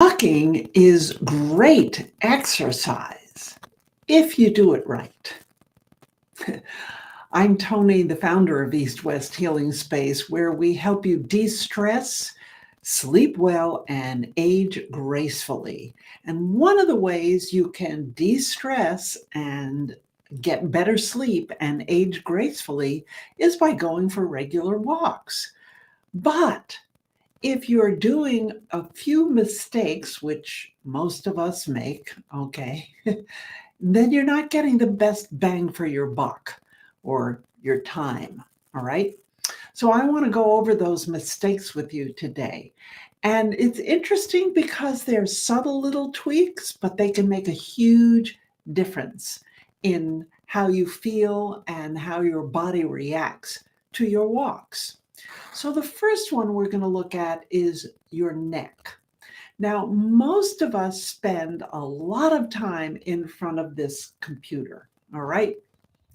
Walking is great exercise if you do it right. I'm Tony, the founder of East West Healing Space, where we help you de-stress, sleep well, and age gracefully. And one of the ways you can de-stress and get better sleep and age gracefully is by going for regular walks. But if you're doing a few mistakes, which most of us make, okay, then you're not getting the best bang for your buck or your time, all right? So I want to go over those mistakes with you today. And it's interesting because they're subtle little tweaks, but they can make a huge difference in how you feel and how your body reacts to your walks. So the first one we're going to look at is your neck. Now, most of us spend a lot of time in front of this computer, all right?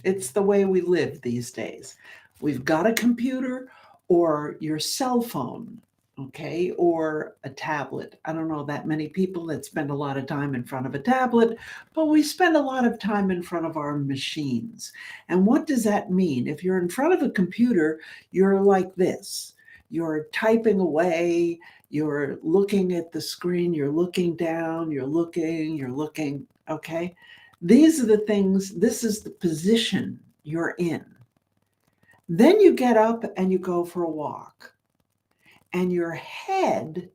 It's the way we live these days. We've got a computer or your cell phone, okay, or a tablet. I don't know that many people that spend a lot of time in front of a tablet, but we spend a lot of time in front of our machines. And what does that mean? If you're in front of a computer, you're like this. You're typing away, you're looking at the screen, you're looking down, you're looking, okay? These are the things, this is the position you're in. Then you get up and you go for a walk. And your head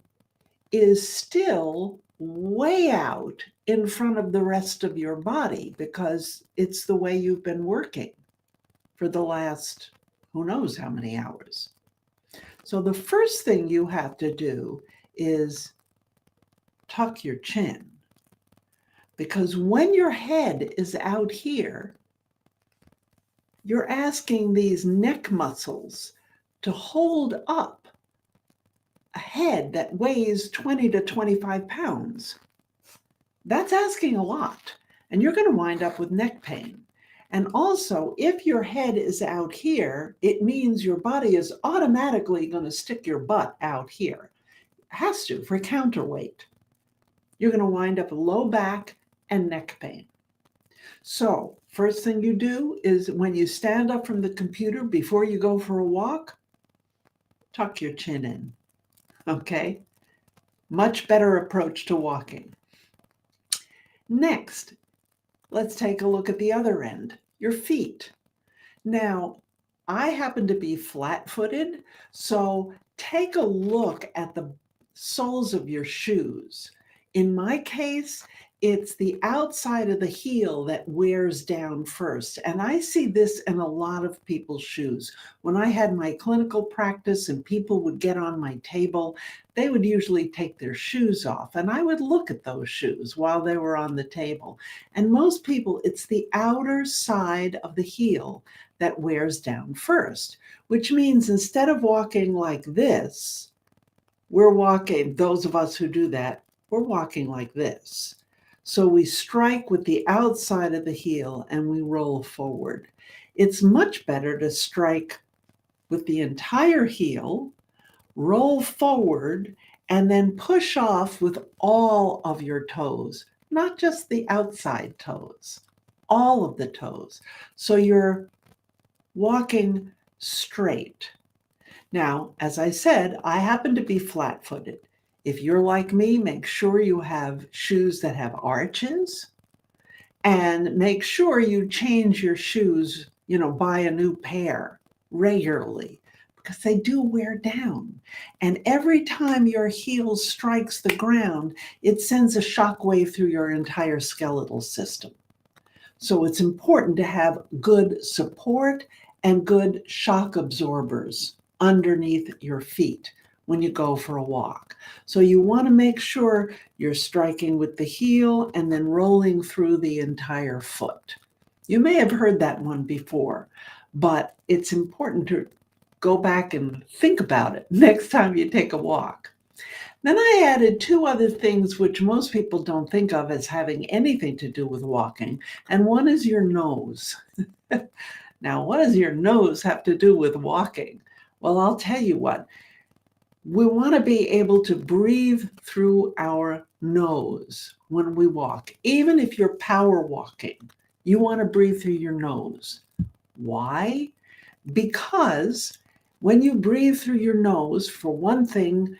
is still way out in front of the rest of your body because it's the way you've been working for the last who knows how many hours. So the first thing you have to do is tuck your chin, because when your head is out here, you're asking these neck muscles to hold up a head that weighs 20 to 25 pounds. That's asking a lot, and you're going to wind up with neck pain. And also, if your head is out here, it means your body is automatically going to stick your butt out here. It has to for counterweight. You're going to wind up with low back and neck pain. So, first thing you do is when you stand up from the computer before you go for a walk, tuck your chin in. Okay, much better approach to walking. Next, let's take a look at the other end, your feet. Now, I happen to be flat-footed, so take a look at the soles of your shoes. In my case, it's the outside of the heel that wears down first. And I see this in a lot of people's shoes. When I had my clinical practice and people would get on my table, they would usually take their shoes off. And I would look at those shoes while they were on the table. And most people, it's the outer side of the heel that wears down first, which means instead of walking like this, we're walking, those of us who do that, we're walking like this. So we strike with the outside of the heel and we roll forward. It's much better to strike with the entire heel, roll forward, and then push off with all of your toes, not just the outside toes, all of the toes. So you're walking straight. Now, as I said, I happen to be flat-footed. If you're like me, make sure you have shoes that have arches, and make sure you change your shoes, buy a new pair regularly, because they do wear down. And every time your heel strikes the ground, it sends a shock wave through your entire skeletal system. So it's important to have good support and good shock absorbers underneath your feet when you go for a walk. So you want to make sure you're striking with the heel and then rolling through the entire foot. You may have heard that one before, but it's important to go back and think about it next time you take a walk. Then I added two other things which most people don't think of as having anything to do with walking, and one is your nose. Now, what does your nose have to do with walking? Well, I'll tell you what. We want to be able to breathe through our nose when we walk. Even if you're power walking, you want to breathe through your nose. Why? Because when you breathe through your nose, for one thing,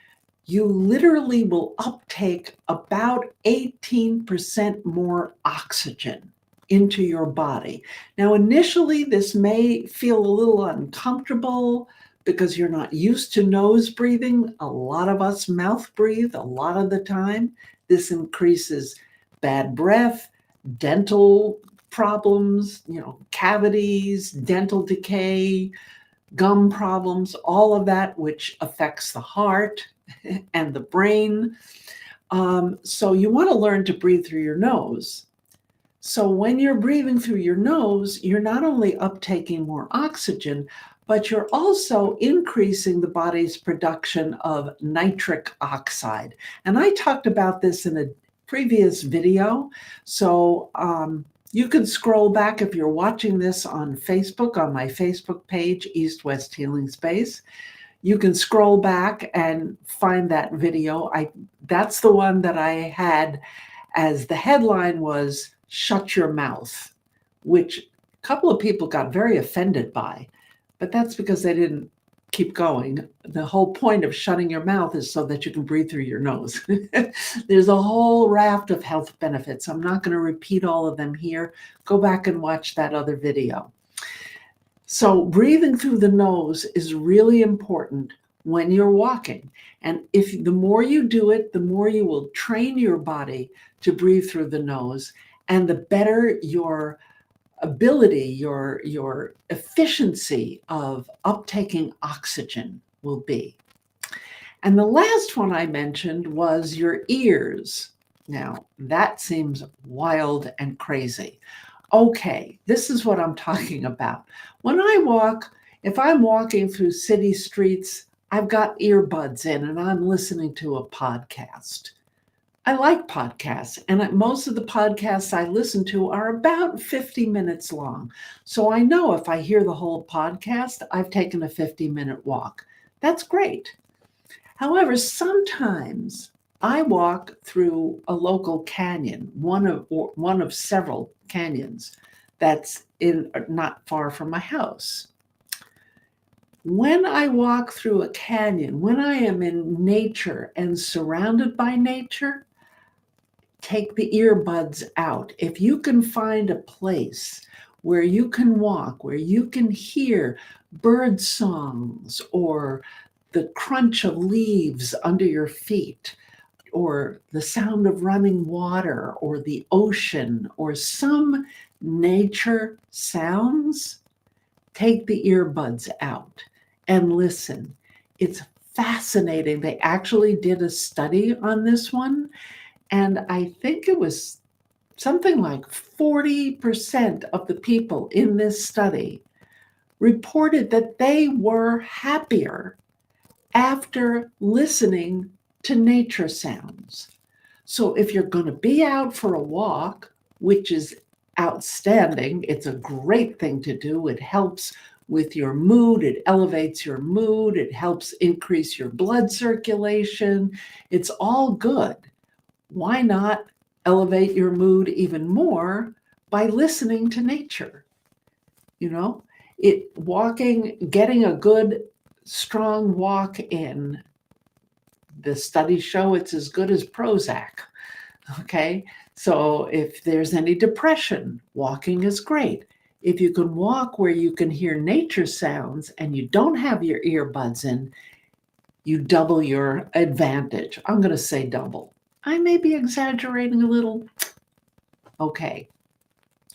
you literally will uptake about 18% more oxygen into your body. Now, initially, this may feel a little uncomfortable because you're not used to nose breathing. A lot of us mouth breathe a lot of the time. This increases bad breath, dental problems, cavities, dental decay, gum problems, all of that, which affects the heart and the brain. So you want to learn to breathe through your nose. So when you're breathing through your nose, you're not only uptaking more oxygen, but you're also increasing the body's production of nitric oxide. And I talked about this in a previous video. So you can scroll back if you're watching this on Facebook, on my Facebook page, East West Healing Space. You can scroll back and find that video. That's the one that I had as the headline was "Shut Your Mouth," which a couple of people got very offended by, but that's because they didn't keep going. The whole point of shutting your mouth is so that you can breathe through your nose. There's a whole raft of health benefits. I'm not going to repeat all of them here. Go back and watch that other video. So breathing through the nose is really important when you're walking. And if the more you do it, the more you will train your body to breathe through the nose, and the better your ability, your efficiency of uptaking oxygen will be. And the last one I mentioned was your ears. Now, that seems wild and crazy. Okay, this is what I'm talking about. When I walk, if I'm walking through city streets, I've got earbuds in and I'm listening to a podcast. I like podcasts, and most of the podcasts I listen to are about 50 minutes long. So I know if I hear the whole podcast, I've taken a 50-minute walk. That's great. However, sometimes I walk through a local canyon, one of several canyons that's not far from my house. When I walk through a canyon, when I am in nature and surrounded by nature, take the earbuds out. If you can find a place where you can walk, where you can hear bird songs or the crunch of leaves under your feet, or the sound of running water, or the ocean, or some nature sounds, take the earbuds out and listen. It's fascinating. They actually did a study on this one, and I think it was something like 40% of the people in this study reported that they were happier after listening to nature sounds. So if you're going to be out for a walk, which is outstanding, it's a great thing to do. It helps with your mood. It elevates your mood. It helps increase your blood circulation. It's all good. Why not elevate your mood even more by listening to nature? Getting a good, strong walk in, the studies show it's as good as Prozac. Okay, so if there's any depression, walking is great. If you can walk where you can hear nature sounds and you don't have your earbuds in, you double your advantage. I'm going to say double. I may be exaggerating a little. Okay,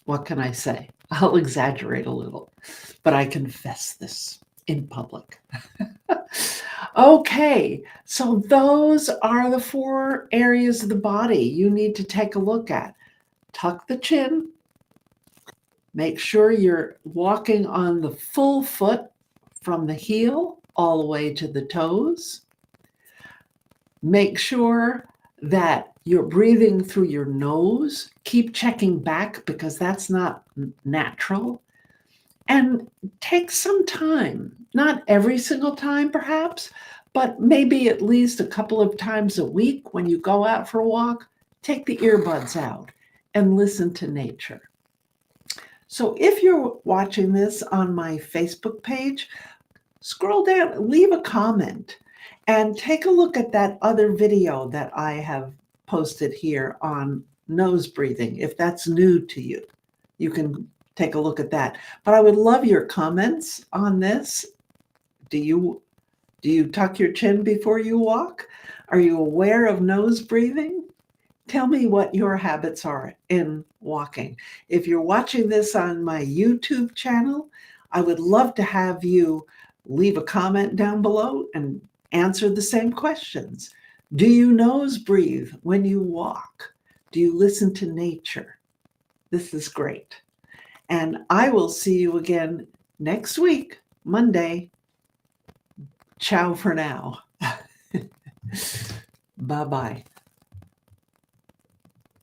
what can I say? I'll exaggerate a little, but I confess this in public. Okay, so those are the 4 areas of the body you need to take a look at. Tuck the chin. Make sure you're walking on the full foot from the heel all the way to the toes. Make sure that you're breathing through your nose. Keep checking back because that's not natural. And take some time, not every single time perhaps, But maybe at least a couple of times a week when you go out for a walk, take the earbuds out and listen to nature. So if you're watching this on my Facebook page, scroll down, leave a comment, and take a look at that other video that I have posted here on nose breathing. If that's new to you, you can take a look at that. But I would love your comments on this. Do you tuck your chin before you walk? Are you aware of nose breathing? Tell me what your habits are in walking. If you're watching this on my YouTube channel, I would love to have you leave a comment down below and answer the same questions. Do you nose breathe when you walk? Do you listen to nature? This is great. And I will see you again next week, Monday. Ciao for now. Bye-bye.